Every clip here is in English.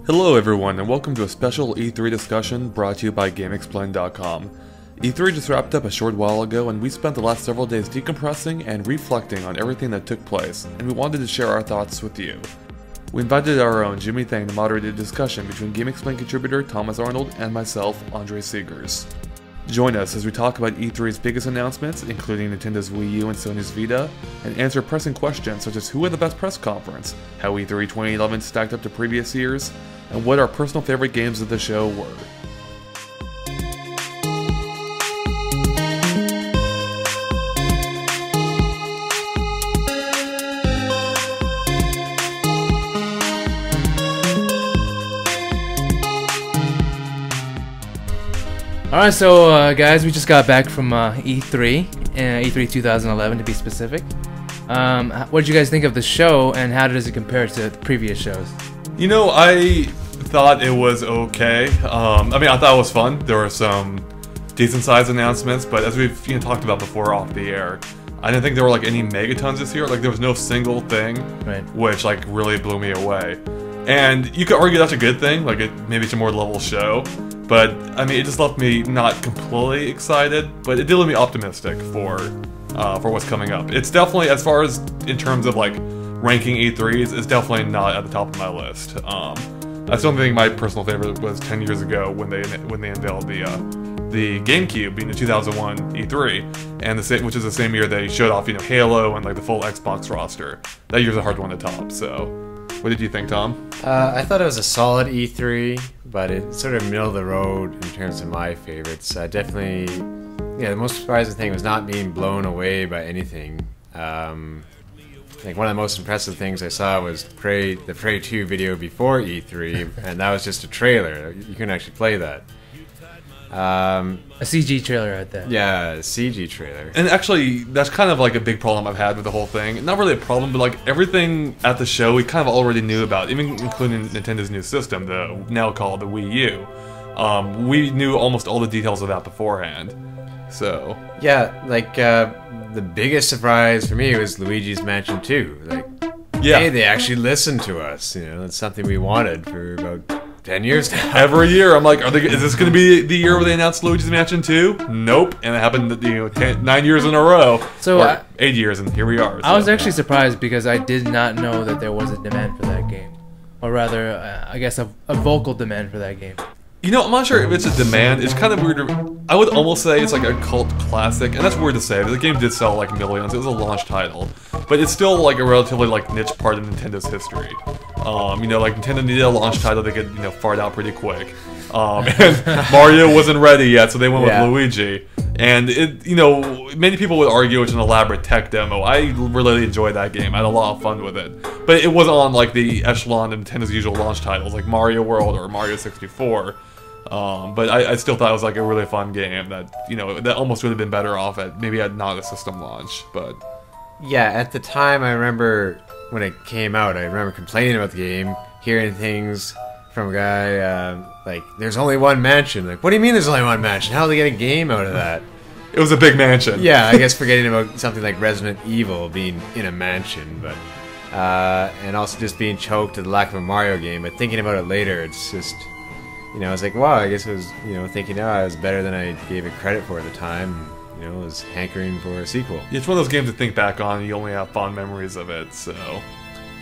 Hello everyone, and welcome to a special E3 discussion brought to you by GameXplain.com. E3 just wrapped up a short while ago, and we spent the last several days decompressing and reflecting on everything that took place, and we wanted to share our thoughts with you. We invited our own Jimmy Thang to moderate a discussion between GameXplain contributor Thomas Arnold and myself, Andre Seegers. Join us as we talk about E3's biggest announcements, including Nintendo's Wii U and Sony's Vita, and answer pressing questions such as who had the best press conference, how E3 2011 stacked up to previous years, and what our personal favorite games of the show were. Alright, so guys, we just got back from E3, E3 2011 to be specific. What did you guys think of the show, and how does it compare to the previous shows? You know, I thought it was okay. I thought it was fun. There were some decent-sized announcements, but as we've talked about before off the air, I didn't think there were like any megatons this year. Like there was no single thing, which like really blew me away. And you could argue that's a good thing. Like maybe it's a more level show. But, I mean, it just left me not completely excited, but it did leave me optimistic for what's coming up. It's definitely, as far as in terms of, like, ranking E3s, it's definitely not at the top of my list. I still think my personal favorite was 10 years ago when they unveiled the GameCube in the 2001 E3, and which is the same year they showed off, Halo and, like, the full Xbox roster. That year's a hard one to top, so... What did you think, Tom? I thought it was a solid E3, but it's sort of middle of the road in terms of my favorites. Definitely, the most surprising thing was not being blown away by anything. Like one of the most impressive things I saw was the Prey 2 video before E3, and that was just a trailer. You couldn't actually play that. A CG trailer at that. Yeah, a CG trailer. And actually, that's kind of like a big problem I've had with the whole thing. Not really a problem, but like everything at the show we kind of already knew about, even including Nintendo's new system, now called the Wii U. We knew almost all the details of that beforehand. So... Yeah, like, the biggest surprise for me was Luigi's Mansion 2. Like, hey, they actually listened to us. That's something we wanted for about 10 years now. Every year, I'm like, is this going to be the year where they announced Luigi's Mansion 2? Nope. And it happened, 9 years in a row. So 8 years, and here we are. So. I was actually surprised because I did not know that there was a demand for that game. Or rather, I guess a vocal demand for that game. I'm not sure if it's a demand. It's kind of weird. I would almost say it's like a cult classic, and that's weird to say, but the game did sell like millions. It was a launch title, but it's still like a relatively like niche part of Nintendo's history. Like Nintendo needed a launch title they could fart out pretty quick, and Mario wasn't ready yet, so they went with Luigi. And many people would argue it's an elaborate tech demo. I really enjoyed that game. I had a lot of fun with it, but it wasn't on like the echelon of Nintendo's usual launch titles like Mario World or Mario 64. But I still thought it was like a really fun game that that almost would have been better off at not a system launch. But yeah, at the time I remember when it came out, I remember complaining about the game, hearing things from a guy like, "There's only one mansion." Like, what do you mean there's only one mansion? How do they get a game out of that? It was a big mansion. Yeah, I guess forgetting about something like Resident Evil being in a mansion, but and also just being choked to the lack of a Mario game. But thinking about it later, it's just. I was like, wow, I guess it was, thinking, I was better than I gave it credit for at the time. I was hankering for a sequel. Yeah, it's one of those games to think back on, and you only have fond memories of it, so...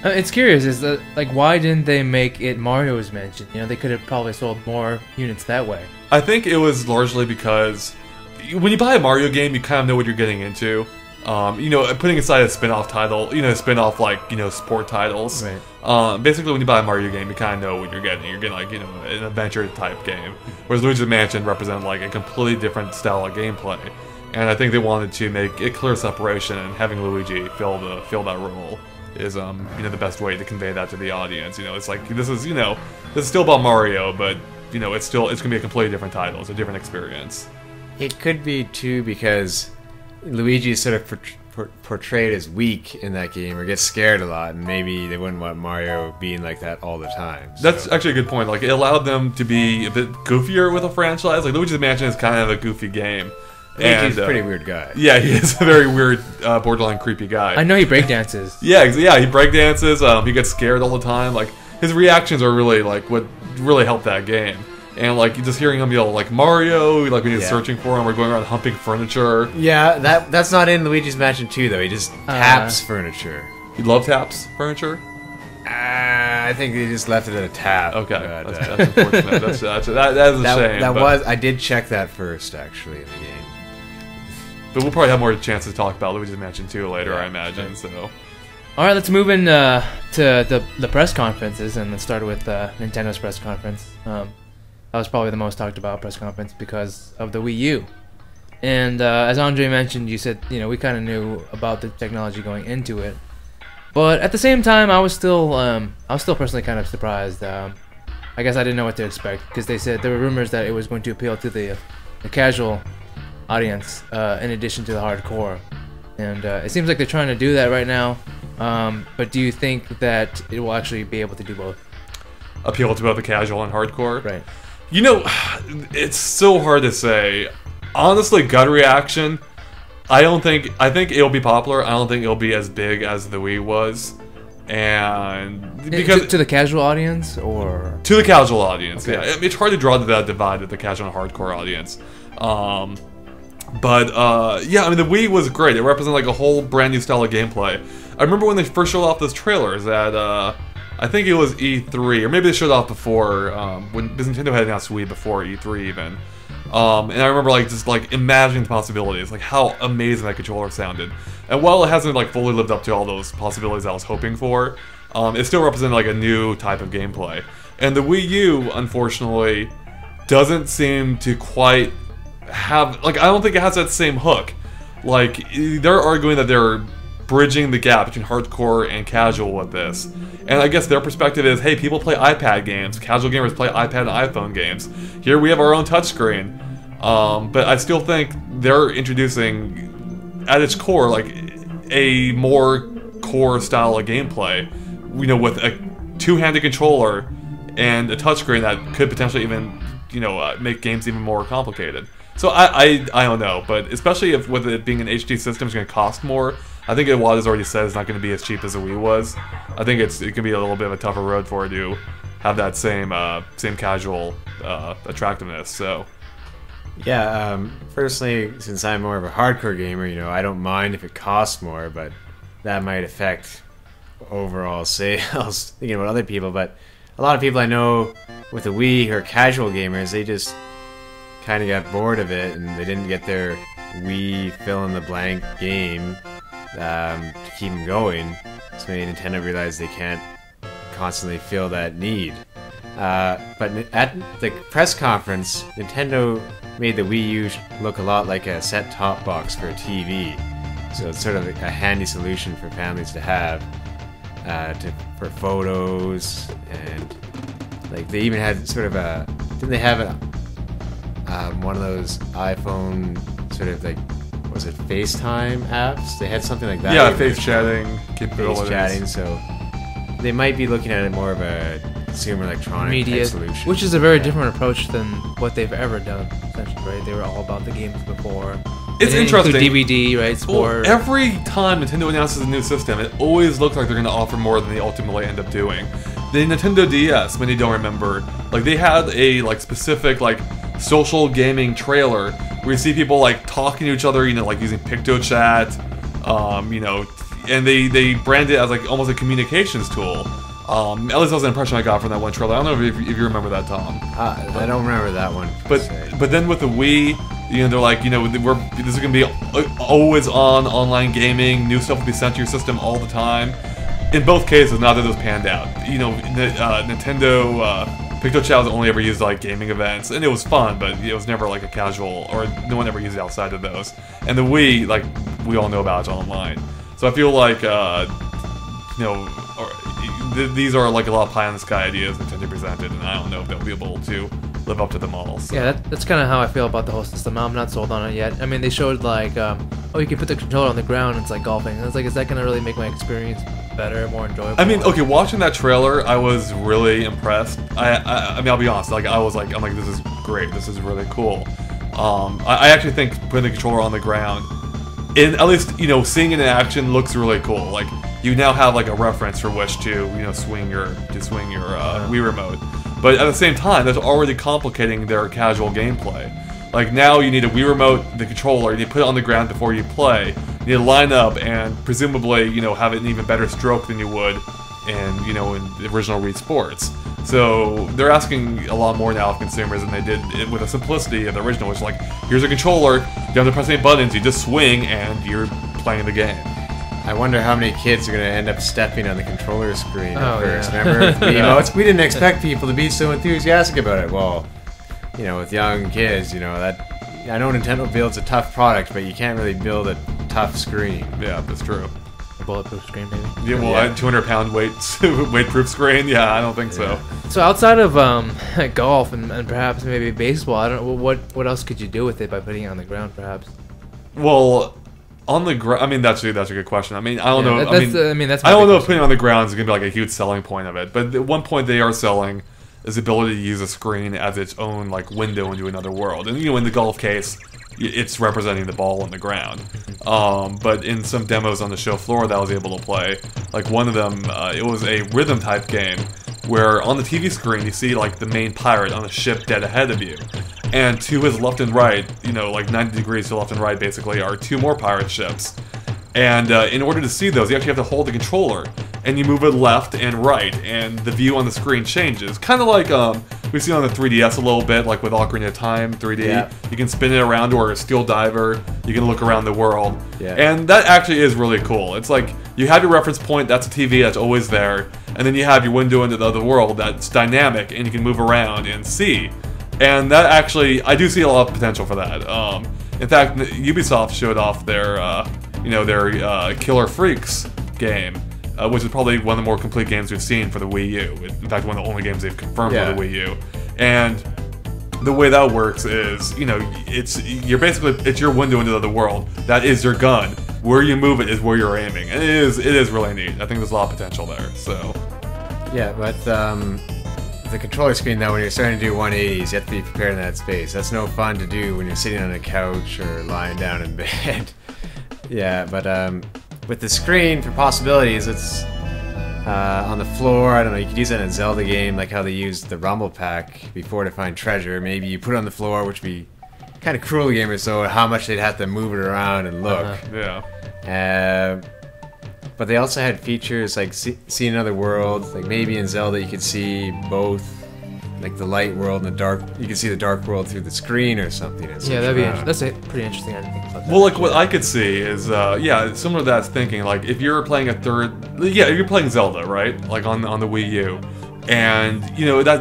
It's curious, is that, like, why didn't they make it Mario's Mansion? They could have probably sold more units that way. I think it was largely because when you buy a Mario game, you kind of know what you're getting into. Putting aside a spin-off title, spin-off, like, sport titles. Right. Basically, when you buy a Mario game, you kind of know what you're getting. You're getting, like, an adventure-type game. Whereas Luigi's Mansion represented, like, a completely different style of gameplay. And I think they wanted to make a clear separation, and having Luigi fill that role is, the best way to convey that to the audience. It's like, this is still about Mario, but, it's gonna be a completely different title. It's a different experience. It could be too because Luigi is sort of portrayed as weak in that game or gets scared a lot, and maybe they wouldn't want Mario being like that all the time. So. That's actually a good point. Like, it allowed them to be a bit goofier with a franchise. Like, Luigi's Mansion is kind of a goofy game. Luigi's a pretty weird guy. Yeah, he is a very weird, borderline creepy guy. I know he breakdances. Yeah, he breakdances. He gets scared all the time. Like, his reactions are really like what really helped that game. And like just hearing him yell like Mario, like when he's searching for him, or going around humping furniture. Yeah, that's not in Luigi's Mansion 2 though. He just taps furniture. He love taps furniture. I think they just left it at a tap. Okay, but, that's unfortunate. That is a shame. That was. I did check that first actually in the game. But we'll probably have more chance to talk about Luigi's Mansion 2 later, I imagine. So. All right, let's move in to the press conferences, and let's start with Nintendo's press conference. That was probably the most talked about press conference because of the Wii U. And as Andre mentioned, you said, we kind of knew about the technology going into it. But at the same time, I was still personally kind of surprised. I guess I didn't know what to expect because they said there were rumors that it was going to appeal to the casual audience in addition to the hardcore. And it seems like they're trying to do that right now. But do you think that it will actually be able to do both? Appeal to both the casual and hardcore? Right. It's so hard to say. Honestly, gut reaction, I think it'll be popular. I don't think it'll be as big as the Wii was. And because to the casual audience or to the casual audience, okay. Yeah. It's hard to draw that divide with the casual and hardcore audience. But the Wii was great. It represented like a whole brand new style of gameplay. I remember when they first showed off those trailers at I think it was E3, or maybe they showed off before, because Nintendo had announced Wii before E3 even. And I remember just imagining the possibilities, like how amazing that controller sounded. And while it hasn't fully lived up to all those possibilities I was hoping for, it still represented a new type of gameplay. And the Wii U, unfortunately, doesn't seem to quite have, I don't think it has that same hook. They're arguing that they're bridging the gap between hardcore and casual with this. And I guess their perspective is, hey, people play iPad games. Casual gamers play iPad and iPhone games. Here we have our own touchscreen. But I still think they're introducing, at its core, a more core style of gameplay. With a two-handed controller and a touchscreen that could potentially even, make games even more complicated. So I don't know, but especially with it being an HD system, it's going to cost more. I think Iwata has already said it's not going to be as cheap as the Wii was. I think it can be a little bit of a tougher road for it to have that same casual attractiveness. So, yeah. Personally, since I'm more of a hardcore gamer, I don't mind if it costs more, but that might affect overall sales. Thinking about other people, but a lot of people I know with the Wii who are casual gamers, they just kind of got bored of it and they didn't get their Wii fill-in-the-blank game to keep them going. So maybe Nintendo realized they can't constantly fill that need. But at the press conference, Nintendo made the Wii U look a lot like a set-top box for a TV. So it's sort of a handy solution for families to have for photos, and they even had sort of a... Didn't they have one of those iPhone sort of was it FaceTime apps? They had something like that. Yeah, face chatting capabilities. Face chatting, so they might be looking at it more of a consumer electronic media solution. Which is a very different approach than what they've ever done, essentially, right? They were all about the games before. It's interesting. DVD, right? Sport. Well, every time Nintendo announces a new system, it always looks like they're going to offer more than they ultimately end up doing. The Nintendo DS, many don't remember, they had a specific social gaming trailer where you see people talking to each other, using PictoChat, and they brand it as almost a communications tool. At least that was the impression I got from that one trailer. I don't know if you remember that, Tom. I don't remember that one. But then with the Wii, they're this is gonna be always on online gaming. New stuff will be sent to your system all the time. In both cases, neither of those panned out. Nintendo PictoChat was only ever used gaming events, and it was fun, but it was never a casual, or no one ever used it outside of those. And the Wii, we all know about, it's online. So I feel these are a lot of pie in the sky ideas Nintendo presented, and I don't know if they'll be able to live up to them all. So. Yeah, that's kind of how I feel about the whole system. I'm not sold on it yet. I mean, they showed like, oh, you can put the controller on the ground. It's like golfing. And it's like, is that gonna really make my experience better, more enjoyable? I mean, okay, watching that trailer, I was really impressed. I mean, I'll be honest. Like, I'm like, this is great. This is really cool. I actually think putting the controller on the ground, at least seeing it in action looks really cool. Like, you now have like a reference for which to swing your Wii remote. But at the same time, that's already complicating their casual gameplay. Like, now you need a Wii remote, the controller, you need to put it on the ground before you play. You need to line up and presumably, have an even better stroke than you would in the original Wii Sports. So they're asking a lot more now of consumers than they did with the simplicity of the original, which is like, here's a controller, you don't have to press any buttons, you just swing and you're playing the game. I wonder how many kids are going to end up stepping on the controller screen at first. Yeah. Remember, with Wiimotes, we didn't expect people to be so enthusiastic about it. Well, with young kids, that I know Nintendo builds a tough product, but you can't really build a tough screen. Yeah, that's true. A bulletproof screen, maybe. Yeah, well, a 200-pound weight-proof screen. Yeah, I don't think so. So outside of golf and perhaps maybe baseball, I don't know what else could you do with it by putting it on the ground, perhaps. Well, on the ground, I mean, that's a good question. I mean, I don't know. That's I don't know if putting it on the ground is going to be like a huge selling point of it. But at one point they are selling is the ability to use a screen as its own like window into another world. And in the golf case, it's representing the ball on the ground. But in some demos on the show floor that I was able to play, like one of them, it was a rhythm type game where on the TV screen you see like the main pirate on a ship dead ahead of you. And to his left and right, like 90 degrees to left and right basically, are two more pirate ships. And in order to see those, you actually have to hold the controller, and you move it left and right, and the view on the screen changes. Kind of like we've seen on the 3DS a little bit, like with Ocarina of Time 3D. Yeah. You can spin it around, or a Steel Diver, you can look around the world. Yeah. And that actually is really cool. It's like, you have your reference point, that's a TV that's always there, and then you have your window into the other world that's dynamic, and you can move around and see. And that actually, I do see a lot of potential for that. In fact, Ubisoft showed off their Killer Freaks game, which is probably one of the more complete games we've seen for the Wii U. In fact, one of the only games they've confirmed for the Wii U. And the way that works is, it's your window into the other world. That is your gun. Where you move it is where you're aiming, and it is really neat. I think there's a lot of potential there. So, yeah, but the controller screen, though, when you're starting to do 180s, you have to be prepared in that space. That's no fun to do when you're sitting on a couch or lying down in bed. Yeah, but with the screen, for possibilities, it's on the floor. I don't know, you could use that in a Zelda game, like how they used the Rumble Pack before to find treasure. Maybe you put it on the floor, which would be kind of cruel to gamers, so how much they'd have to move it around and look. Yeah. But they also had features like see another world. Like maybe in Zelda you could see both, like the light world and the dark. You could see the dark world through the screen or something. Yeah, that's pretty interesting. I didn't think about that. Well, like what I could see is, similar to that thinking. Like if you're playing if you're playing Zelda, right? Like on the Wii U, and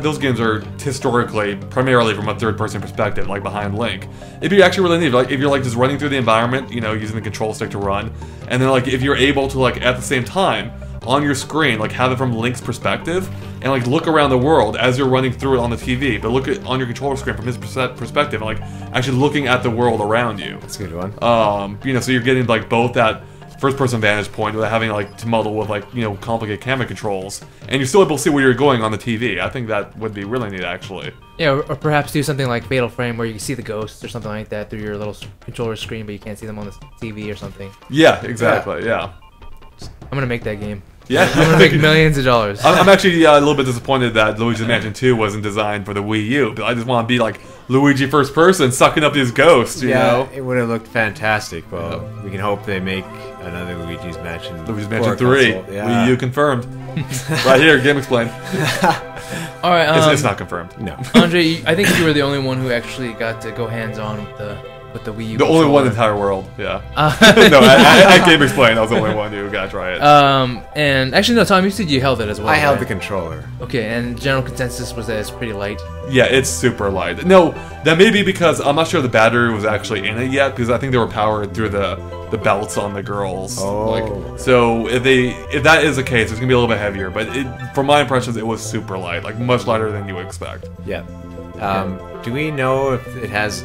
those games are historically primarily from a third-person perspective, like behind Link. It'd be actually really neat, like if you're like just running through the environment, using the control stick to run, and then like if you're able to like at the same time on your screen like have it from Link's perspective and like look around the world as you're running through it on the TV, but look on your controller screen from his perspective, and like actually looking at the world around you. That's a good one. So you're getting like both that first-person vantage point without having like to muddle with like complicated camera controls, and you're still able to see where you're going on the TV. I think that would be really neat, actually. Yeah, or perhaps do something like Fatal Frame, where you can see the ghosts or something like that through your little controller screen, but you can't see them on the TV or something. Yeah, exactly. Yeah. I'm gonna make that game. Yeah, I'm gonna make millions of dollars. I'm actually a little bit disappointed that Luigi's Mansion 2 wasn't designed for the Wii U, but I just want to be like Luigi first person sucking up these ghosts, you know? It would have looked fantastic. Well, we can hope they make another Luigi's Mansion. Luigi's Mansion 3. Yeah. Wii U confirmed. Right here, GameXplain. All right, it's not confirmed. No. Andre, I think you were the only one who actually got to go hands-on with the Wii U. The only one in the entire world, yeah. No, I GameXplain, I was the only one who got to try it. And actually, no, Tom, you said you held it as well. I held the controller. Okay, and general consensus was that it's pretty light. Yeah, it's super light. No, that may be because I'm not sure the battery was actually in it yet, because I think they were powered through the belts on the girls. Oh. So if that is the case, it's gonna be a little bit heavier. But from my impressions, it was super light, like much lighter than you would expect. Yeah. Do we know if it has?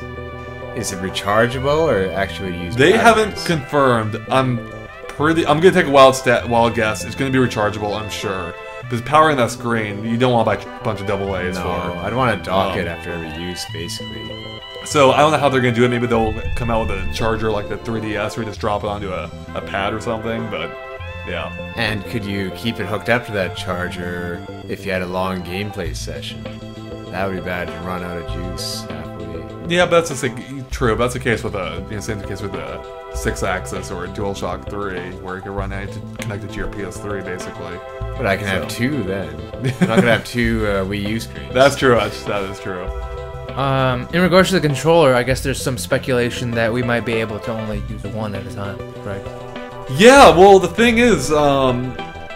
Is it rechargeable or actually used? They haven't batteries? confirmed. I'm gonna take a wild guess. It's gonna be rechargeable, I'm sure. Because powering that screen, you don't want to buy a bunch of AA's No, for. I'd want to dock it after every use, basically. So I don't know how they're gonna do it. Maybe they'll come out with a charger like the 3DS, where you just drop it onto a pad or something. But yeah. And could you keep it hooked up to that charger if you had a long gameplay session? That would be bad to run out of juice halfway. Yeah, but that's true. But that's the case with same case with the 6-axis or a DualShock 3, where you can run it connected to your PS3, basically. But I can have two then. I'm not gonna have two Wii U screens. That's true. That is true. In regards to the controller, I guess there's some speculation that we might be able to only use one at a time, right? Yeah, well, the thing is,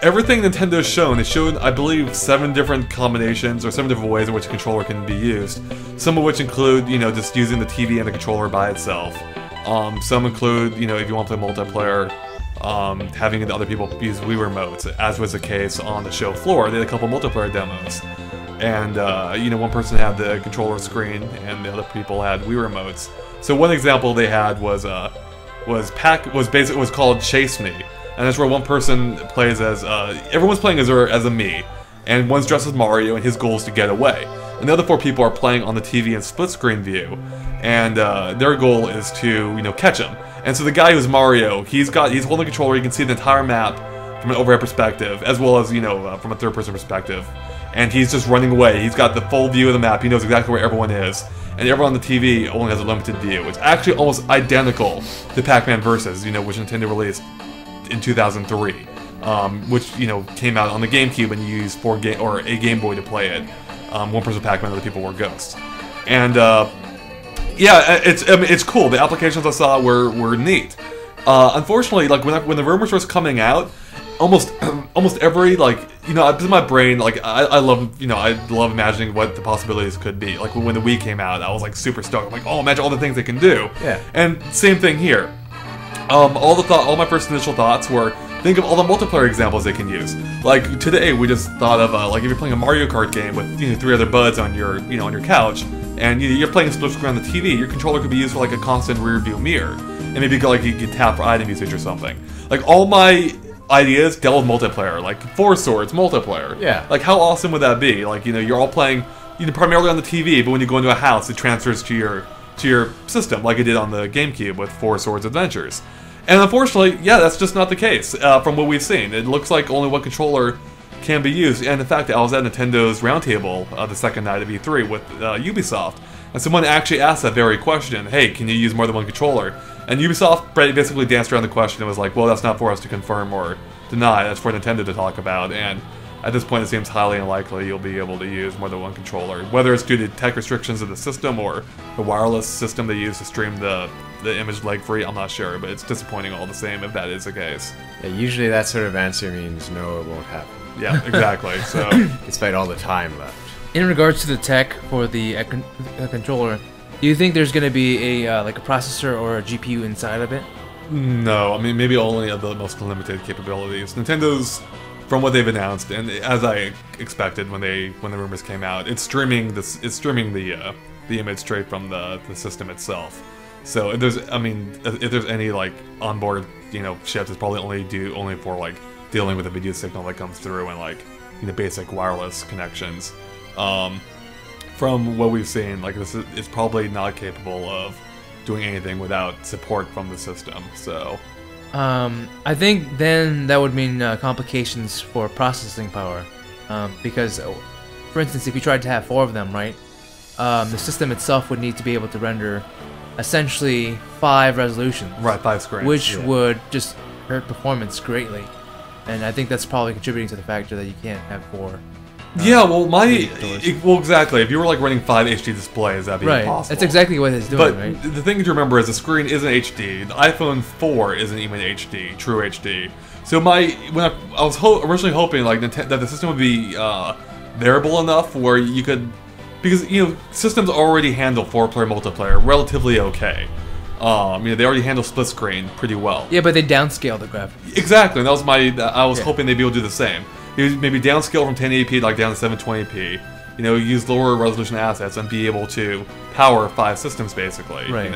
everything Nintendo's shown, it showed, I believe, 7 different combinations or 7 different ways in which a controller can be used. Some of which include, just using the TV and the controller by itself. Some include, if you want to play multiplayer, having the other people use Wii remotes, as was the case on the show floor. They had a couple multiplayer demos. And, one person had the controller screen, and the other people had Wii remotes. So one example they had was called Chase Me. And that's where one person plays as, everyone's playing as a me. And one's dressed as Mario, and his goal is to get away. And the other 4 people are playing on the TV in split screen view. And their goal is to, catch him. And so the guy who's Mario, he's holding the controller, you can see the entire map from an overhead perspective, as well as, from a third-person perspective. And he's just running away. He's got the full view of the map. He knows exactly where everyone is. And everyone on the TV only has a limited view. It's actually almost identical to Pac-Man Versus, which Nintendo released in 2003. Which, came out on the GameCube and you used a Game Boy to play it. One person was Pac-Man, other people were Ghosts. And, yeah, it's cool. The applications I saw were neat. Unfortunately, like, when the rumors was coming out, almost every, this is my brain, I love imagining what the possibilities could be. Like, when the Wii came out, I was, super stoked. I'm like, oh, imagine all the things they can do. Yeah. And same thing here. All my first initial thoughts were, think of all the multiplayer examples they can use. Like, today, we just thought of, if you're playing a Mario Kart game with, 3 other buds on your, on your couch, and you're playing a split screen on the TV, your controller could be used for, a constant rear view mirror. And maybe, you could tap for item usage or something. All my ideas dealt with multiplayer, like 4 Swords multiplayer. Yeah. How awesome would that be? You're all playing, primarily on the TV, but when you go into a house, it transfers to your system, like it did on the GameCube with 4 Swords Adventures. And unfortunately, yeah, that's just not the case from what we've seen. It looks like only one controller can be used. And in fact, I was at Nintendo's roundtable the second night of E3 with Ubisoft, and someone actually asked that very question, hey, can you use more than one controller? And Ubisoft basically danced around the question and was like, well, that's not for us to confirm or deny, that's for Nintendo to talk about. And at this point, it seems highly unlikely you'll be able to use more than one controller, whether it's due to tech restrictions of the system or the wireless system they use to stream the image lag-free. I'm not sure, but it's disappointing all the same if that is the case. Yeah, usually that sort of answer means no, it won't happen. Yeah, exactly. So, despite all the time left. In regards to the tech for the controller, do you think there's going to be a processor or a GPU inside of it? No, I mean maybe only of the most limited capabilities. Nintendo's, from what they've announced, and as I expected when the rumors came out, it's streaming the image straight from the system itself. So if there's any onboard chips, it's probably only for dealing with the video signal that comes through and basic wireless connections. From what we've seen, it's probably not capable of doing anything without support from the system. So I think then that would mean complications for processing power, because, for instance, if you tried to have 4 of them, right, the system itself would need to be able to render essentially 5 resolutions. Right, 5 screens. Which would just hurt performance greatly. And I think that's probably contributing to the factor that you can't have 4. Yeah, well, exactly. If you were running 5 HD displays, that'd be impossible. That's exactly what it's doing, but right? The thing to remember is the screen isn't HD. The iPhone 4 isn't even HD, true HD. So I was originally hoping that the system would be variable enough where you could, because systems already handle 4-player multiplayer relatively okay. They already handle split screen pretty well. Yeah, but they downscale the graphics. Exactly, and that was I was hoping they'd be able to do the same. Maybe downscale from 1080p down to 720p. use lower resolution assets and be able to power 5 systems basically. Right.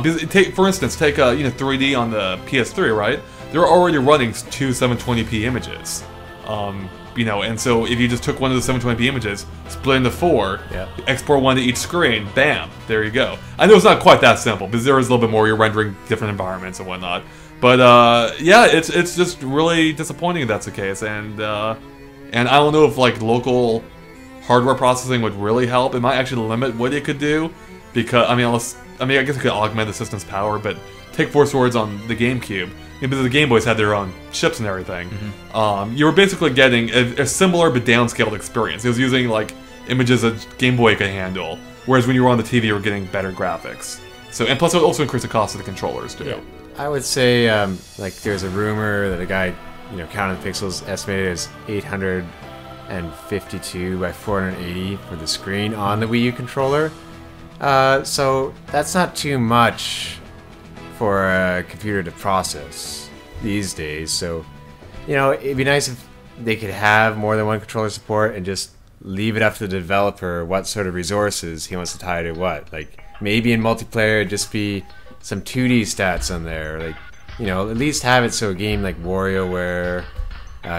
Because for instance, take 3D on the PS3, right? They're already running 2 720p images. And so if you just took one of the 720p images, split into 4, export one to each screen, bam, there you go. I know it's not quite that simple, because there is a little bit more. You're rendering different environments and whatnot. But it's just really disappointing if that's the case. And I don't know if like local hardware processing would really help. It might actually limit what it could do, because I guess it could augment the system's power, but take Force Swords on the GameCube. Because the Game Boys had their own chips and everything, you were basically getting a similar but downscaled experience. It was using like images a Game Boy could handle, whereas when you were on the TV, you were getting better graphics. So, and plus, it would also increase the cost of the controllers too. Yeah. I would say like there's a rumor that a guy, counting the pixels, estimated as 852 by 480 for the screen on the Wii U controller. So that's not too much for a computer to process these days. So, it'd be nice if they could have more than one controller support and just leave it up to the developer what sort of resources he wants to tie to what. Like, maybe in multiplayer it'd just be some 2D stats on there. Like, at least have it so a game like WarioWare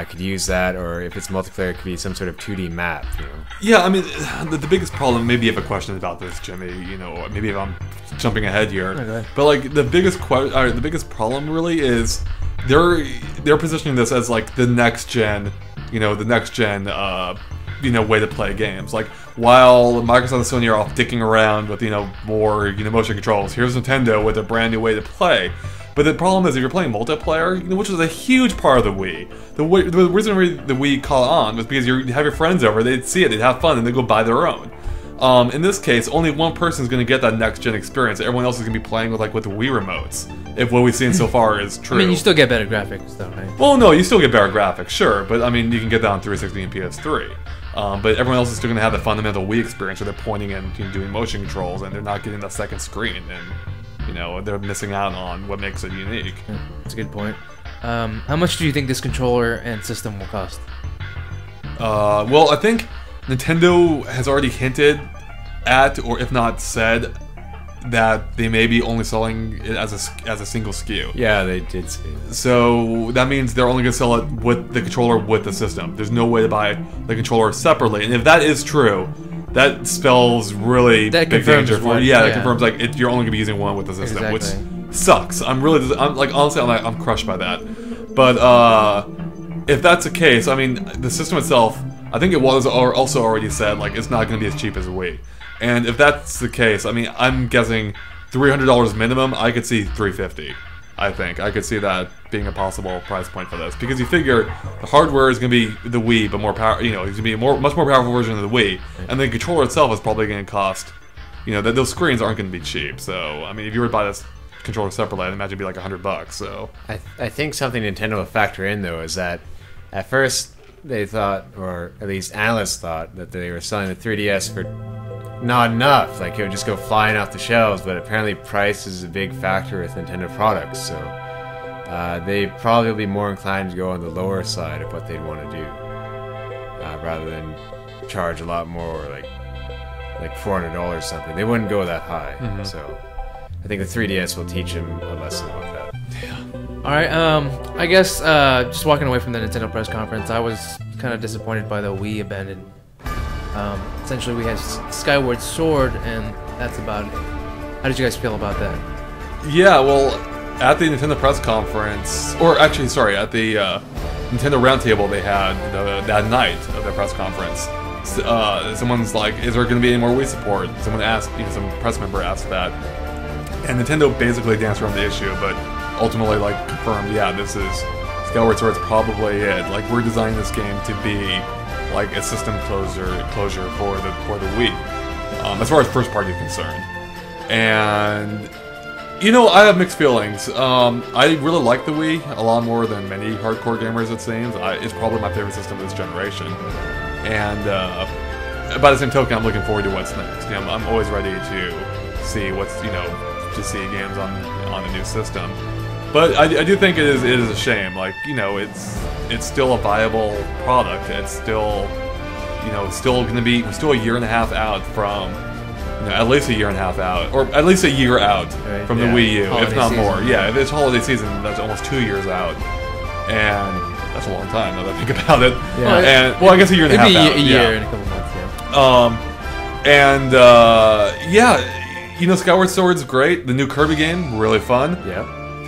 could use that, or if it's multiplayer, it could be some sort of 2D map. Yeah, the biggest problem. Maybe you have a question about this, Jimmy. Maybe if I'm jumping ahead here, but like the biggest problem really is they're positioning this as like the next gen, way to play games. Like while Microsoft and Sony are off dicking around with more motion controls, here's Nintendo with a brand new way to play. But the problem is if you're playing multiplayer, which was a huge part of the Wii. The reason the Wii caught on was because you have your friends over, they'd see it, they'd have fun, and they'd go buy their own. In this case, only one person is going to get that next-gen experience. Everyone else is going to be playing with the Wii remotes, if what we've seen so far is true. You still get better graphics, though, right? Well, no, you still get better graphics, sure, but you can get that on 360 and PS3. But everyone else is still going to have the fundamental Wii experience where they're pointing and doing motion controls, and they're not getting that second screen, and they're missing out on what makes it unique. Yeah, that's a good point. How much do you think this controller and system will cost? Well, I think Nintendo has already hinted at, or if not said, that they may be only selling it as a single SKU. Yeah, they did say that. So that means they're only going to sell it with the controller with the system. There's no way to buy the controller separately. And if that is true, that spells really big danger for you. Yeah, that confirms you're only going to be using one with the system, which sucks. I'm crushed by that. But if that's the case, the system itself, I think it was also already said it's not going to be as cheap as a Wii. And if that's the case, I'm guessing $300 minimum. I could see $350. I think I could see that being a possible price point for this, because you figure the hardware is going to be the Wii, but more power. It's going to be a much more powerful version of the Wii, and the controller itself is probably going to cost. Those screens aren't going to be cheap. So if you were to buy this controller separately, I'd imagine it'd be $100. So I think something Nintendo will factor in though is that at first they thought, or at least analysts thought, that they were selling the 3DS for not enough, it would just go flying off the shelves, but apparently price is a big factor with Nintendo products, so they probably will be more inclined to go on the lower side of what they'd want to do, rather than charge a lot more, like $400 or something. They wouldn't go that high, so I think the 3DS will teach them a lesson about that. Yeah. Alright, I guess just walking away from the Nintendo press conference, I was kind of disappointed by the Wii abandoned. Essentially, we had Skyward Sword, and that's about it. How did you guys feel about that? Yeah, well, at the Nintendo press conference, or actually, sorry, at the Nintendo Roundtable they had that night of their press conference, someone's like, "Is there going to be any more Wii support?" Someone asked, some press member asked that, and Nintendo basically danced around the issue, but ultimately, confirmed, yeah, this is Skyward Sword's probably it. We're designing this game to be a system closure for the Wii, as far as first party is concerned. And I have mixed feelings. I really like the Wii a lot more than many hardcore gamers, it seems. It's probably my favorite system of this generation. And by the same token, I'm looking forward to what's next. I'm always ready to see to see games on the new system. But I do think it is a shame. It's still a viable product. It's still, still going to be we're still a year and a half out from, at least a year and a half out, or at least a year out from the Wii U, holiday if not season. more. Yeah, if it's holiday season, that's almost 2 years out, and that's a long time now that I think about it. Yeah. And I guess a year and a half out. It'd be a year and a couple months. Yeah. Skyward Sword's great. The new Kirby game, really fun. Yeah.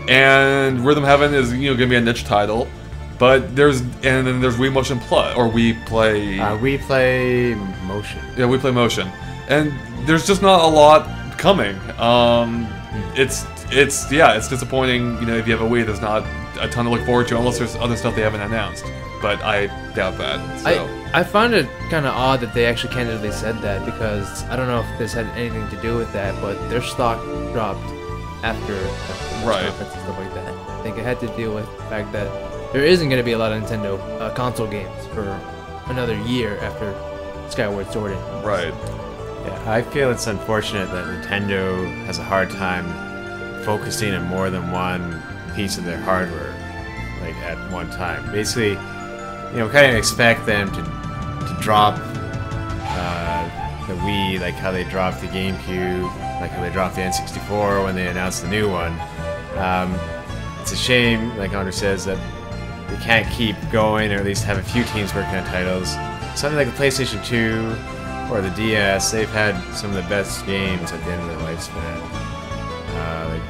And Rhythm Heaven is going to be a niche title, but then there's Wii Motion Plus, or Wii Play. We play motion. Yeah, Wii Play Motion, and there's just not a lot coming. It's disappointing. If you have a Wii, there's not a ton to look forward to unless there's other stuff they haven't announced. But I doubt that. So. I find it kind of odd that they actually candidly said that, because I don't know if this had anything to do with that, but their stock dropped after the conference and stuff like that. I think it had to deal with the fact that there isn't going to be a lot of Nintendo console games for another year after Skyward Sword ends. Right. Yeah, I feel it's unfortunate that Nintendo has a hard time focusing on more than one piece of their hardware, like at one time. Basically, kind of expect them to drop the Wii, like how they dropped the GameCube, like how they dropped the N64 when they announced the new one. It's a shame, like Andre says, that we can't keep going, or at least have a few teams working on titles. Something like the PlayStation 2 or the DS, they've had some of the best games at the end of their lifespan.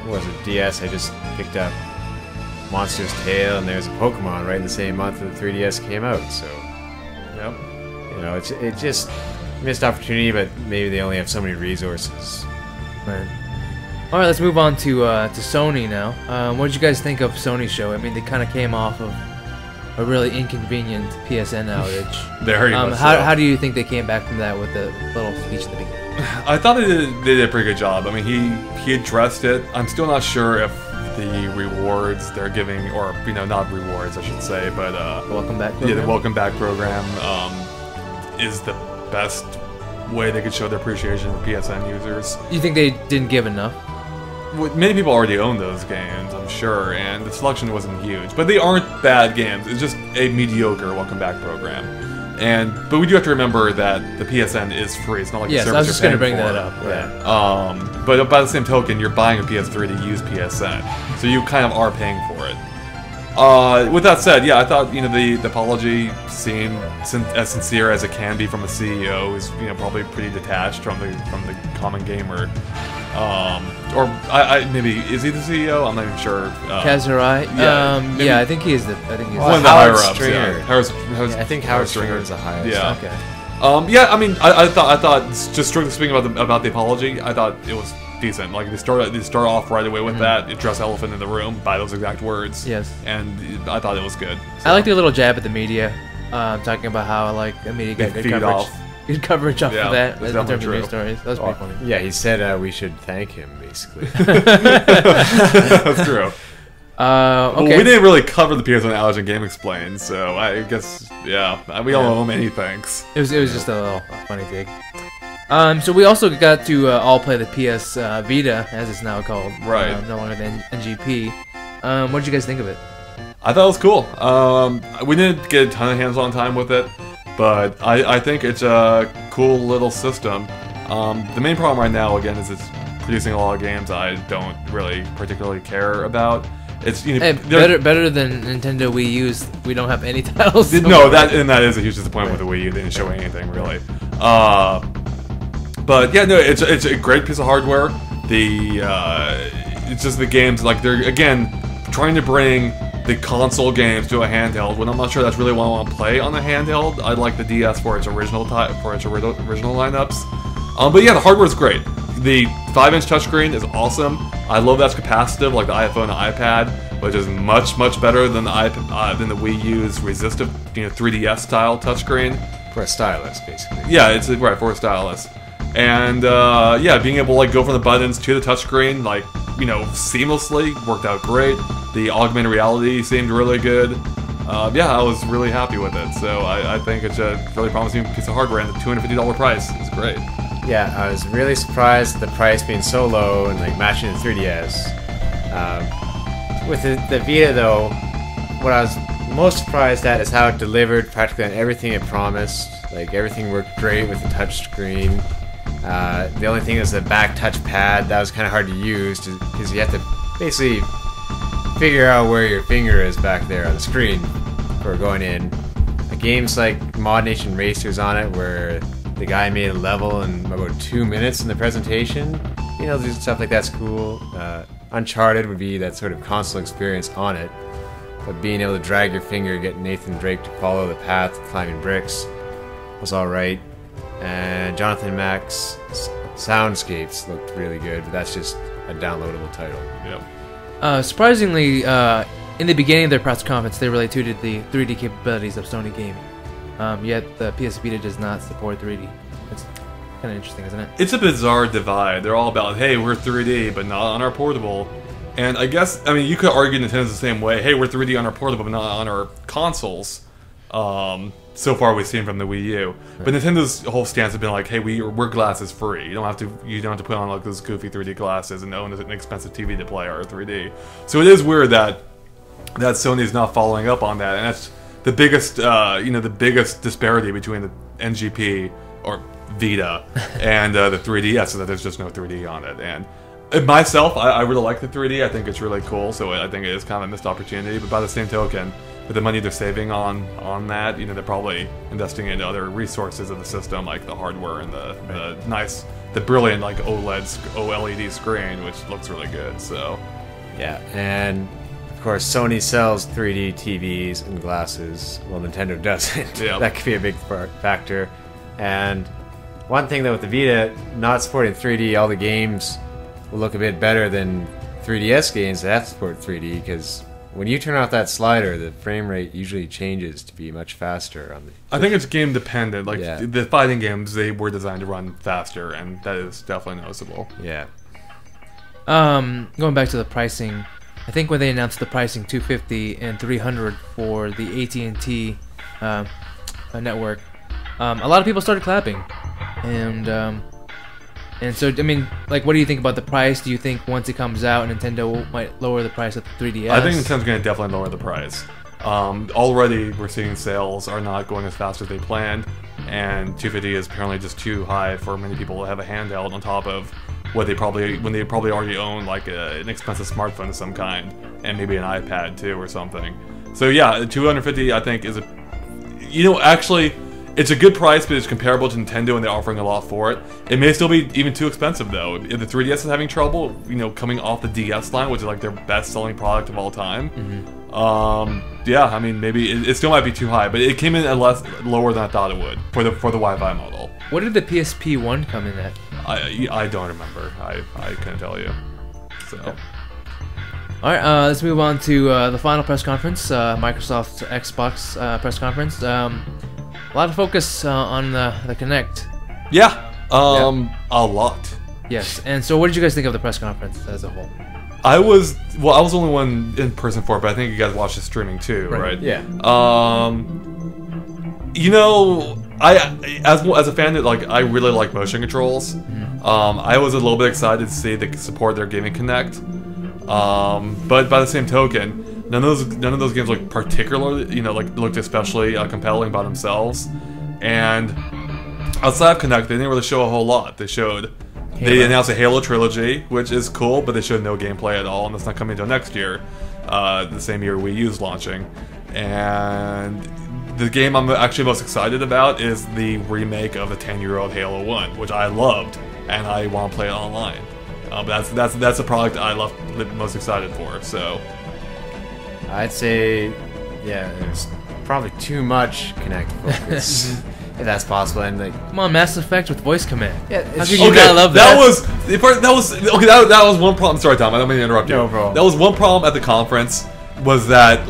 What was it, DS? I just picked up Monster's Tale, and there's a Pokemon right in the same month that the 3DS came out. So, Yep. it's just missed opportunity, but maybe they only have so many resources. Right. All right, let's move on to Sony now. What did you guys think of Sony's show? I mean, they kind of came off of a really inconvenient PSN outage. Very much so. How do you think they came back from that with the little speech at the beginning? I thought they did a pretty good job. I mean, he addressed it. I'm still not sure if the rewards they're giving, or not rewards, I should say, but Welcome back yeah, program? the welcome back program is the best way they could show their appreciation for PSN users. You think they didn't give enough? Many people already own those games, I'm sure, and the selection wasn't huge. But they aren't bad games. It's just a mediocre welcome back program. But we do have to remember that the PSN is free. It's not like Yes, the I was service just you're going to paying bring that for. up. Right. But by the same token, you're buying a PS3 to use PSN, so you kind of are paying for it. With that said, yeah, I thought the apology seemed as sincere as it can be from a CEO who's probably pretty detached from the common gamer. Or maybe is he the CEO? I'm not even sure. Kazurai? Yeah, I think he is the. one of the higher ups. Yeah. I think Howard Stringer is the highest. Yeah. Okay. Yeah. I mean, I thought just strictly speaking about the apology, I thought it was decent. Like they start off right away with that. Address elephant in the room by those exact words. Yes. And I thought it was good. So. I liked the little jab at the media, talking about how the media got good feed coverage. off. Good coverage off Yeah, of that that's in terms of definitely news stories. That was pretty funny. Yeah, he said we should thank him, basically. That's true. Okay. Well, we didn't really cover the PSN outage in GameXplain, so I guess we don't owe him any thanks. It was just a little funny dig. So we also got to all play the PS Vita, as it's now called. Right. No longer the NGP. What did you guys think of it? I thought it was cool. We didn't get a ton of hands-on time with it, but I think it's a cool little system. The main problem right now, again, is it's producing a lot of games I don't really particularly care about. It's better than Nintendo Wii U's. We don't have any titles. No, that is a huge disappointment with the Wii U. They didn't show anything really. But yeah, no, it's a great piece of hardware. It's just the games, like they're again trying to bring the console games to a handheld. When I'm not sure that's really what I want to play on a handheld. I'd like the DS for its original lineups. But yeah, the hardware is great. The 5-inch touchscreen is awesome. I love that's capacitive, like the iPhone and iPad, which is much better than the Wii U's resistive, 3DS style touchscreen. For a stylus, basically. Yeah, it's right for a stylus. And being able to go from the buttons to the touchscreen, seamlessly worked out great. The augmented reality seemed really good. I was really happy with it. So I think it's a really promising piece of hardware, and the $250 price is great. Yeah, I was really surprised at the price being so low and matching the 3DS. With the Vita though, what I was most surprised at is how it delivered practically on everything it promised. Like, everything worked great with the touch screen. The only thing is the back touch pad. That was kind of hard to use because you have to basically figure out where your finger is back there on the screen for going in. Games like Mod Nation Racers on it, where the guy made a level in about 2 minutes in the presentation. You know, just stuff like that's cool. Uncharted would be that sort of console experience on it. But being able to drag your finger, get Nathan Drake to follow the path, climbing bricks, was alright. And Jonathan Mack's Soundscapes looked really good, but that's just a downloadable title. Yep. Surprisingly, in the beginning of their press conference, they really touted the 3D capabilities of Sony gaming. Yet the PS Vita does not support 3D. It's kind of interesting, isn't it? It's a bizarre divide. They're all about, hey, we're 3D, but not on our portable. And I guess, I mean, you could argue Nintendo's the same way. Hey, we're 3D on our portable, but not on our consoles. So far we've seen from the Wii U. But Nintendo's whole stance has been like, hey, we're glasses free. You don't have to put on like those goofy 3D glasses and own an expensive TV to play our 3D. So it is weird that Sony's not following up on that, and that's the biggest the biggest disparity between the NGP or Vita and the 3DS is that there's just no 3D on it. And myself, I really like the 3D. I think it's really cool. So I think it is kind of a missed opportunity. But by the same token, with the money they're saving on that, they're probably investing in other resources of the system, like the hardware and the brilliant like OLED screen, which looks really good. So yeah, and of course Sony sells 3D TVs and glasses. Well, Nintendo doesn't. Yeah. That could be a big factor. And one thing though, with the Vita not supporting 3D, all the games will look a bit better than 3DS games that have to support 3D, because when you turn off that slider, the frame rate usually changes to be much faster on the... I think it's game dependent. Like, the fighting games, they were designed to run faster, and that is definitely noticeable. Yeah. Going back to the pricing, I think when they announced the pricing $250 and $300 for the AT&T network, a lot of people started clapping, and so, I mean, like, what do you think about the price? Do you think once it comes out, Nintendo might lower the price of the 3DS? I think Nintendo's going to definitely lower the price. Already, we're seeing sales are not going as fast as they planned, and $250 is apparently just too high for many people to have a handheld on top of when they probably already own like an expensive smartphone of some kind, and maybe an iPad too or something. So yeah, $250 I think is actually. It's a good price, but it's comparable to Nintendo, and they're offering a lot for it. It may still be even too expensive, though. If the 3DS is having trouble, coming off the DS line, which is like their best-selling product of all time. Mm-hmm. Yeah, I mean, maybe it still might be too high, but it came in at lower than I thought it would for the Wi-Fi model. What did the PSP 1 come in at? I don't remember. I couldn't tell you. So. Okay. All right, let's move on to the final press conference, Microsoft's Xbox press conference. A lot of focus on the Kinect. Yeah, a lot. Yes, and so what did you guys think of the press conference as a whole? I was the only one in person for it, but I think you guys watched the streaming too, right? Yeah. I as a fan, I really like motion controls. Mm-hmm. I was a little bit excited to see the support their gaming Kinect. But by the same token, none of those games look particularly, looked especially compelling by themselves. And outside of Kinect, they didn't really show a whole lot. They announced a Halo trilogy, which is cool, but they showed no gameplay at all, and that's not coming until next year, the same year Wii U is launching. And the game I'm actually most excited about is the remake of the 10-year-old Halo 1, which I loved, and I want to play it online. But that's the product I love most excited for. So I'd say, yeah, there's probably too much Kinect focus, if that's possible. And come on, Mass Effect with voice command. Yeah, how could you not love that? That was one problem. Sorry, Tom, I don't mean to interrupt you. No problem. That was one problem at the conference. Was that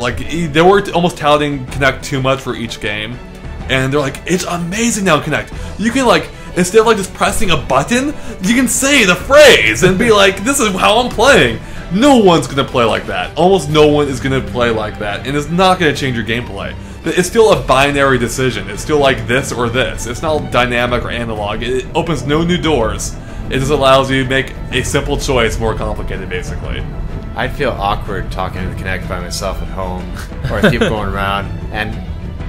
they were almost touting Kinect too much for each game, and they're like, it's amazing now, Kinect. You can instead of just pressing a button, you can say the phrase and be like, this is how I'm playing. No one's gonna play like that. Almost no one is gonna play like that, and it's not gonna change your gameplay. But it's still a binary decision. It's still like this or this. It's not dynamic or analog. It opens no new doors. It just allows you to make a simple choice more complicated, basically. I'd feel awkward talking to the Kinect by myself at home, or with people going around, and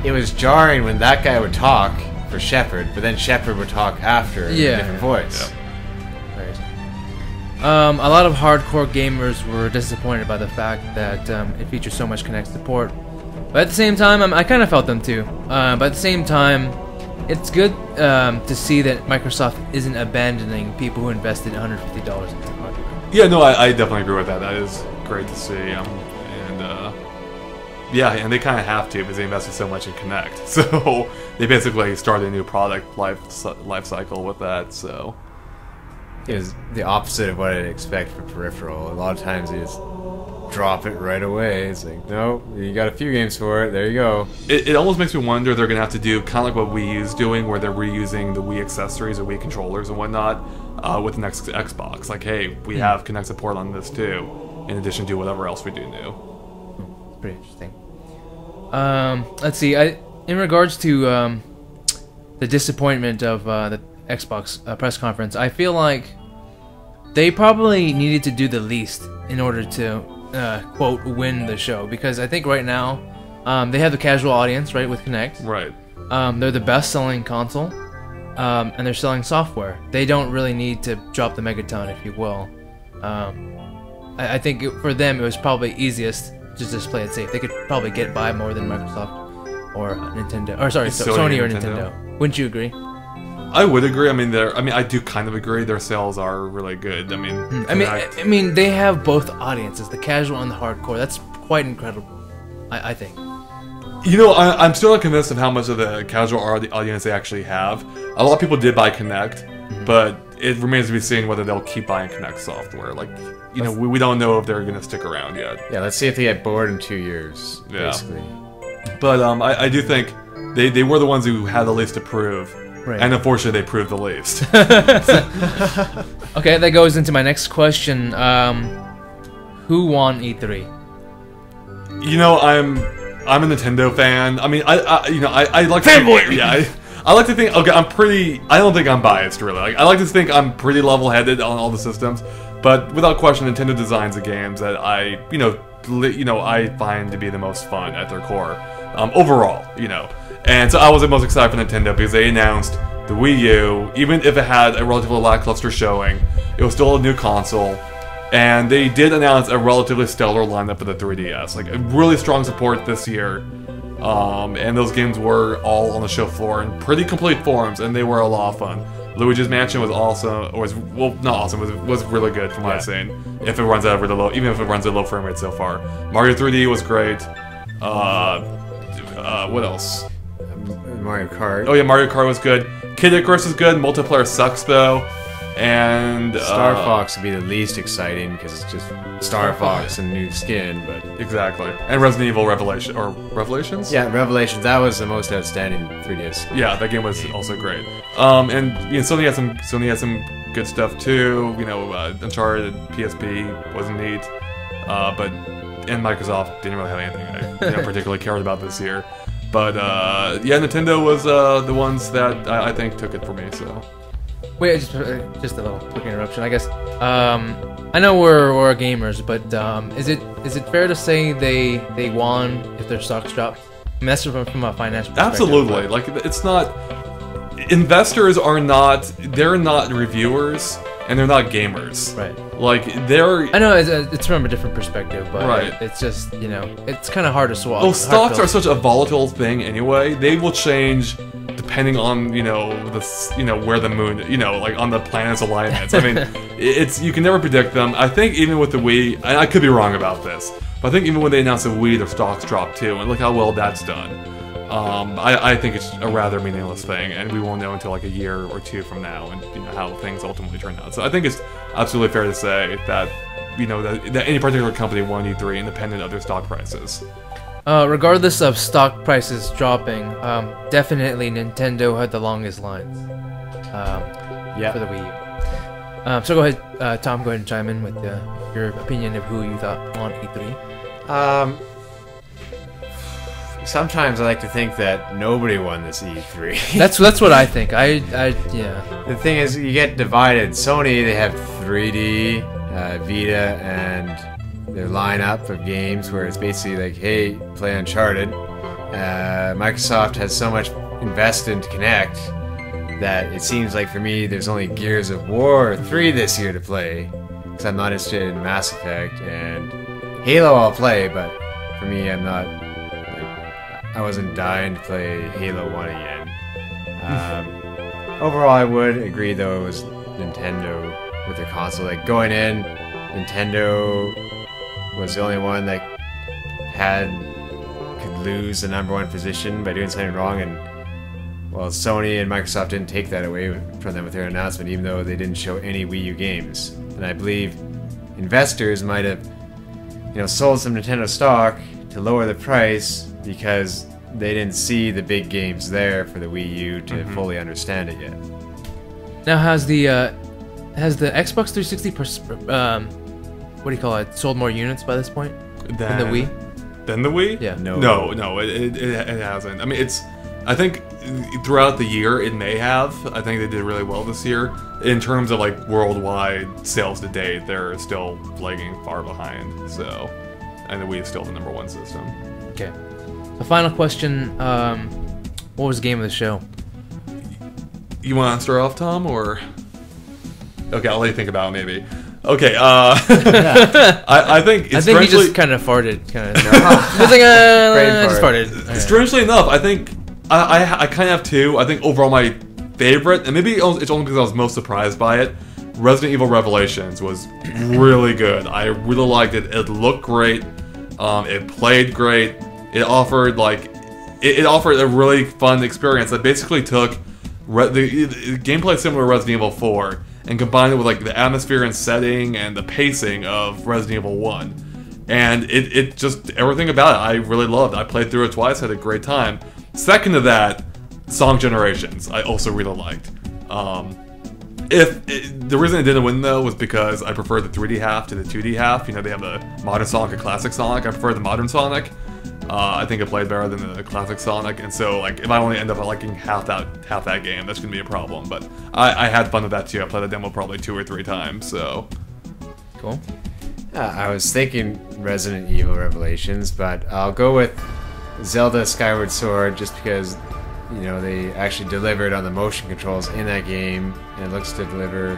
it was jarring when that guy would talk for Shepard, but then Shepard would talk after in a different voice. Yeah. Right. A lot of hardcore gamers were disappointed by the fact that it features so much Kinect support. But at the same time, I kind of felt them too. But at the same time, it's good to see that Microsoft isn't abandoning people who invested $150 into hardware. Yeah, no, I definitely agree with that. That is great to see. Yeah, and they kind of have to because they invested so much in Kinect. So they basically started a new product life cycle with that. So it was the opposite of what I'd expect for peripheral. A lot of times they just drop it right away. It's like, no, you got a few games for it. There you go. It almost makes me wonder they're gonna have to do kind of like what Wii U's doing, where they're reusing the Wii accessories or Wii controllers and whatnot with the next Xbox. Like, hey, we have Kinect support on this too, in addition to whatever else we do new. Pretty interesting. Let's see. In regards to the disappointment of the Xbox press conference, I feel like they probably needed to do the least in order to quote win the show, because I think right now they have the casual audience, right, with Kinect. Right. They're the best-selling console, and they're selling software. They don't really need to drop the megaton, if you will. I think for them it was probably easiest to just play it safe. They could probably get by more than Microsoft or Nintendo, or sorry, Sony or Nintendo. Wouldn't you agree? I would agree. I mean, I do kind of agree. Their sales are really good. I mean, they have both audiences, the casual and the hardcore. That's quite incredible, I think. You know, I'm still not convinced of how much of the casual audience they actually have. A lot of people did buy Kinect, but it remains to be seen whether they'll keep buying Kinect software. Like, you know, we don't know if they're going to stick around yet. Yeah, let's see if they get bored in 2 years, basically. But I do think they were the ones who had the least to prove. Right. And unfortunately, they proved the least. Okay, that goes into my next question. Who won E3? You know, I'm a Nintendo fan. I mean, I like to fanboy. I like to think. Okay, I don't think I'm biased really. Like, I like to think I'm pretty level-headed on all the systems. But without question, Nintendo designs the games that I find to be the most fun at their core, overall. You know. And so I was the most excited for Nintendo because they announced the Wii U, even if it had a relatively lackluster showing, it was still a new console. And they did announce a relatively stellar lineup for the 3DS, like a really strong support this year. And those games were all on the show floor in pretty complete forms, and they were a lot of fun. Luigi's Mansion was awesome, not awesome, was really good from what I've seen. If it runs at a really low, even if it runs at low frame rate so far. Mario 3D was great. What else? Mario Kart. Oh yeah, Mario Kart was good. Kid Icarus is good. Multiplayer sucks though. And Star Fox would be the least exciting because it's just Star Fox and new skin, but exactly. And Resident Evil Revelations? Yeah, Revelations. That was the most outstanding 3DS. Yeah, that game was also great. And you know, Sony had some good stuff too. You know, Uncharted, PSP wasn't neat, and Microsoft didn't really have anything I particularly cared about this year. But yeah, Nintendo was the ones that I think took it for me. So. Wait, just a little quick interruption, I guess. I know we're gamers, but is it fair to say they won if their stocks dropped? I mean, that's from a financial perspective. Absolutely. Like, it's not. Investors are not. They're not reviewers, and they're not gamers. Right. Like, they're. I know it's from a different perspective, but right. It's just, you know, it's kind of hard to swallow. Well, stocks are such a volatile thing anyway. They will change depending on, you know, where the moon, you know, like on the planet's alignments. I mean, you can never predict them. I think even with the Wii, and I could be wrong about this, but I think even when they announced the Wii, their stocks dropped too, and look how well that's done. I think it's a rather meaningless thing, and we won't know until like a year or two from now, and you know how things ultimately turn out. So I think it's absolutely fair to say that, you know, that any particular company won E3 independent of their stock prices. Regardless of stock prices dropping, definitely Nintendo had the longest lines for the Wii U. So go ahead, Tom, go ahead and chime in with your opinion of who you thought won E3. Sometimes I like to think that nobody won this E3. That's what I think. Yeah. The thing is, you get divided. Sony, they have 3D, Vita, and their lineup of games where it's basically like, hey, play Uncharted. Microsoft has so much invest into Connect that it seems like for me there's only Gears of War 3 this year to play, because I'm not interested in Mass Effect, and Halo I'll play, but for me I'm not, like, I wasn't dying to play Halo 1 again. Overall I would agree though it was Nintendo with their console. Like going in, Nintendo was the only one that could lose the #1 position by doing something wrong, and well, Sony and Microsoft didn't take that away from them with their announcement, even though they didn't show any Wii U games. And I believe investors might have, sold some Nintendo stock to lower the price because they didn't see the big games there for the Wii U to fully understand it yet. Now, has the Xbox 360 what do you call it? Sold more units by this point than the Wii? Than the Wii? Yeah. No, it hasn't. I mean, I think throughout the year it may have. I think they did really well this year. In terms of like worldwide sales to date, they're still lagging far behind. So, and the Wii is still the #1 system. Okay. The final question, what was the game of the show? You want to start off, Tom, or? Okay, I'll let you think about it, maybe. Okay, I think he just kind of farted. Just farted. Okay. Strangely enough, I think I kind of have two. I think overall my favorite, and maybe it's only because I was most surprised by it, Resident Evil Revelations was really good. I really liked it. It looked great. It played great. It offered it offered a really fun experience that basically took the gameplay similar to Resident Evil 4 and combined it with like the atmosphere and setting and the pacing of Resident Evil 1. And it just, everything about it I really loved. I played through it twice, had a great time. Second to that, Song Generations I also really liked. The reason it didn't win though was because I prefer the 3D half to the 2D half. They have the modern Sonic and classic Sonic. I prefer the modern Sonic. I think it played better than the classic Sonic, and so like if I only end up liking half that game, that's gonna be a problem. But I had fun with that too. I played the demo probably 2 or 3 times. So cool. I was thinking Resident Evil Revelations, but I'll go with Zelda Skyward Sword just because they actually delivered on the motion controls in that game, and it looks to deliver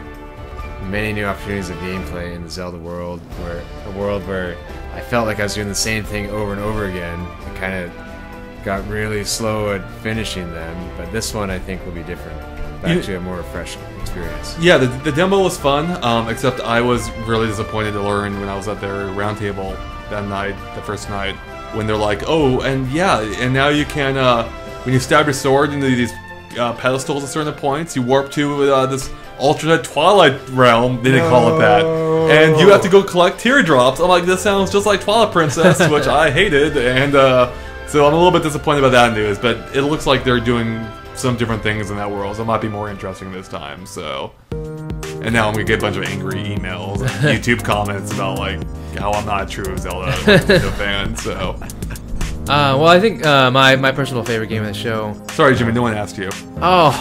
many new opportunities of gameplay in the Zelda world, a world where I felt like I was doing the same thing over and over again. I kind of got really slow at finishing them, but this one I think will be different. Back to a more fresh experience. Yeah, the demo was fun, except I was really disappointed to learn when I was at their roundtable that night, the first night, when they're like, oh, and now you can, when you stab your sword into these pedestals at certain points, you warp to this alternate Twilight realm, they didn't call it that, and you have to go collect teardrops. I'm like, this sounds just like Twilight Princess, which I hated, and so I'm a little bit disappointed about that news, but it looks like they're doing some different things in that world, so it might be more interesting this time, so. And now I'm gonna get a bunch of angry emails and YouTube comments about like how I'm not a true Zelda fan, so. Well, I think my personal favorite game of the show. Sorry, Jimmy, no one asked you. Oh,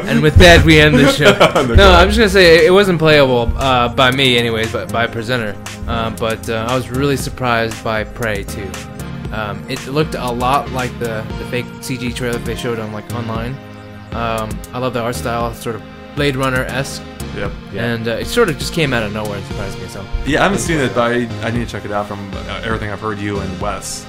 and with that we end the show. No, I'm just gonna say it wasn't playable by me, anyways, but by presenter. But I was really surprised by Prey 2. It looked a lot like the fake CG trailer they showed on online. I love the art style, sort of Blade Runner-esque. Yep. And it sort of just came out of nowhere and surprised me. So yeah, I haven't seen it, but I need to check it out from everything I've heard you and Wes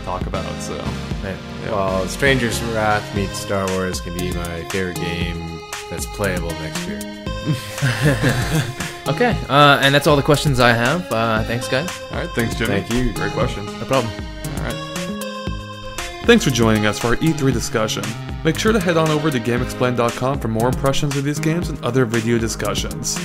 talk about. So, right. Yeah. Well, Stranger's Wrath meets Star Wars can be my favorite game that's playable next year. Okay, and that's all the questions I have. Thanks, guys. All right, thanks, Jimmy. Thank you. Great questions. No problem. All right. Thanks for joining us for our E3 discussion. Make sure to head on over to GameXplain.com for more impressions of these games and other video discussions.